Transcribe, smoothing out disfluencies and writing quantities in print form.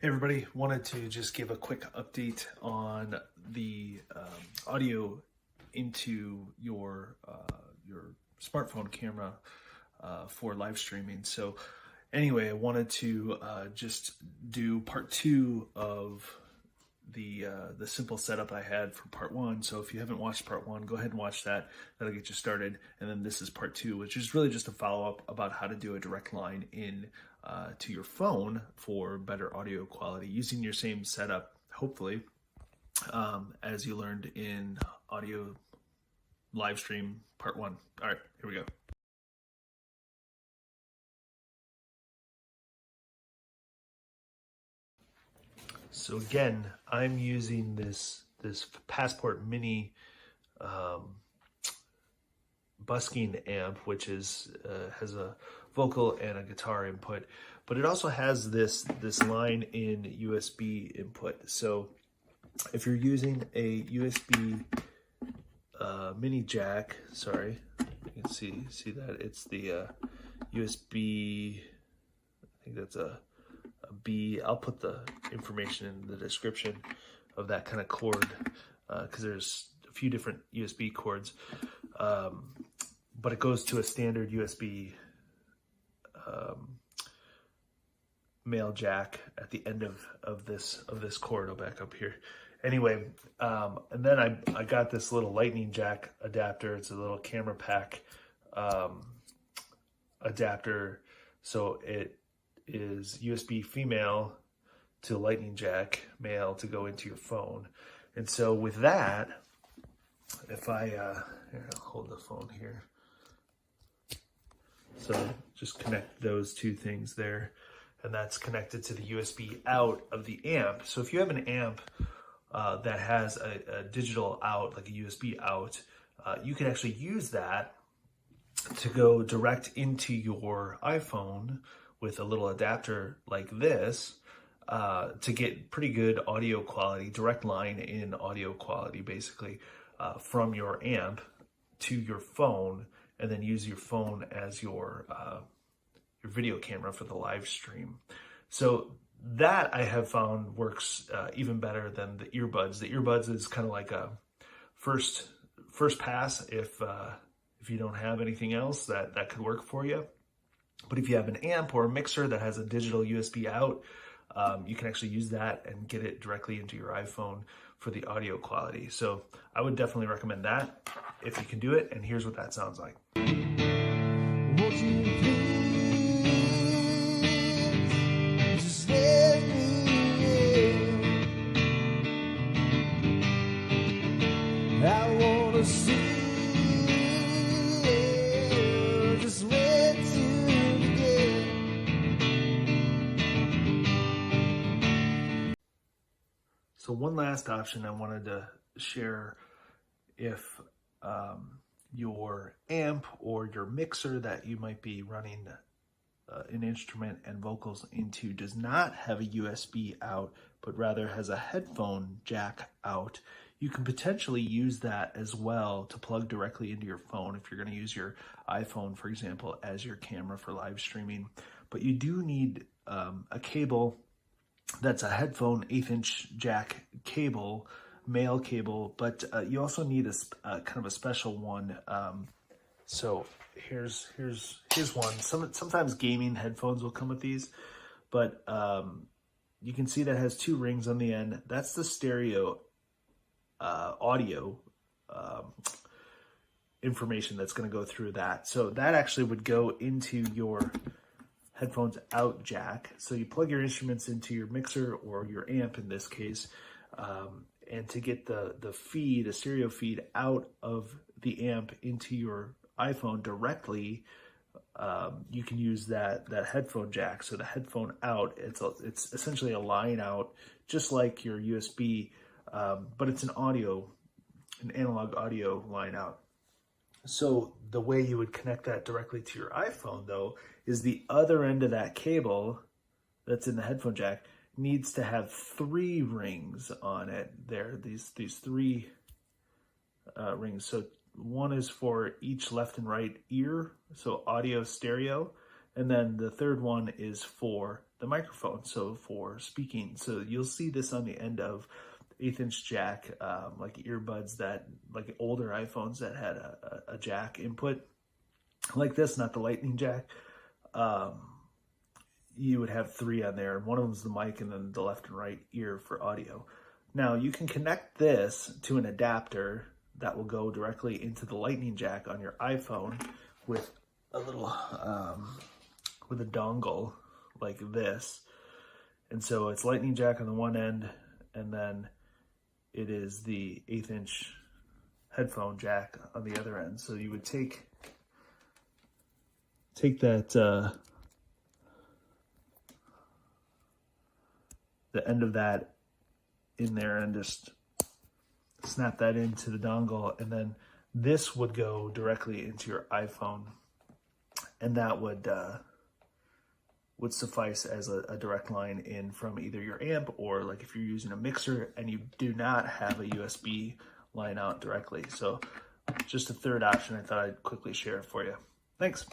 Hey everybody, wanted to just give a quick update on the audio into your smartphone camera for live streaming. So anyway, I wanted to just do part two of the simple setup I had for part one. So if you haven't watched part one, go ahead and watch that. That'll get you started. And then this is part two, which is really just a follow-up about how to do a direct line in to your phone for better audio quality using your same setup, hopefully, as you learned in audio live stream part one. All right, here we go. So again, I'm using this Passport Mini busking amp, which is has a vocal and a guitar input, but it also has this line in USB input. So if you're using a USB mini jack, sorry, you can see that it's the USB, I think that's a B. I'll put the information in the description of that kind of cord because there's a few different USB cords, but it goes to a standard USB male jack at the end of this cord. I'll back up here. Anyway, and then I got this little lightning jack adapter. It's a little camera pack adapter, so it is USB female to lightning jack male to go into your phone. And so with that, if I here, I'll hold the phone here. So just connect those two things there, and that's connected to the USB out of the amp. So if you have an amp that has a digital out, like a USB out, you can actually use that to go direct into your iPhone with a little adapter like this to get pretty good audio quality, direct line in audio quality, basically, from your amp to your phone, and then use your phone as your video camera for the live stream. So that I have found works even better than the earbuds. The earbuds is kind of like a first pass if you don't have anything else that could work for you. But if you have an amp or a mixer that has a digital USB out, you can actually use that and get it directly into your iPhone for the audio quality. So I would definitely recommend that if you can do it. And here's what that sounds like. Won't you please just let me in? I wanna see. So one last option I wanted to share, if your amp or your mixer that you might be running an instrument and vocals into does not have a USB out, but rather has a headphone jack out, you can potentially use that as well to plug directly into your phone if you're going to use your iPhone, for example, as your camera for live streaming. But you do need a cable that's a headphone 1/8" jack cable, male cable, but you also need a kind of a special one. So here's one. Sometimes gaming headphones will come with these, but you can see that has two rings on the end. That's the stereo audio information that's going to go through that. So that actually would go into your headphones out jack. So you plug your instruments into your mixer or your amp in this case, and to get the feed, a stereo feed out of the amp into your iPhone directly, you can use that headphone jack. So the headphone out, it's essentially a line out, just like your USB, but it's an analog audio line out. So the way you would connect that directly to your iPhone, though, is the other end of that cable that's in the headphone jack needs to have 3 rings on it. There, these 3 rings. So one is for each left and right ear, so audio stereo, and then the third one is for the microphone, so for speaking. So you'll see this on the end of 1/8" jack, like earbuds that, like older iPhones that had a jack input like this, not the lightning jack. You would have 3 on there, and one of them is the mic, and then the left and right ear for audio. Now you can connect this to an adapter that will go directly into the lightning jack on your iPhone with a little, with a dongle like this. And so it's lightning jack on the one end, and then it is the 1/8" headphone jack on the other end. So you would take that, the end of that in there and just snap that into the dongle, and then this would go directly into your iPhone, and that would suffice as a direct line in from either your amp, or like if you're using a mixer and you do not have a USB line out directly. So just a third option I thought I'd quickly share for you. Thanks.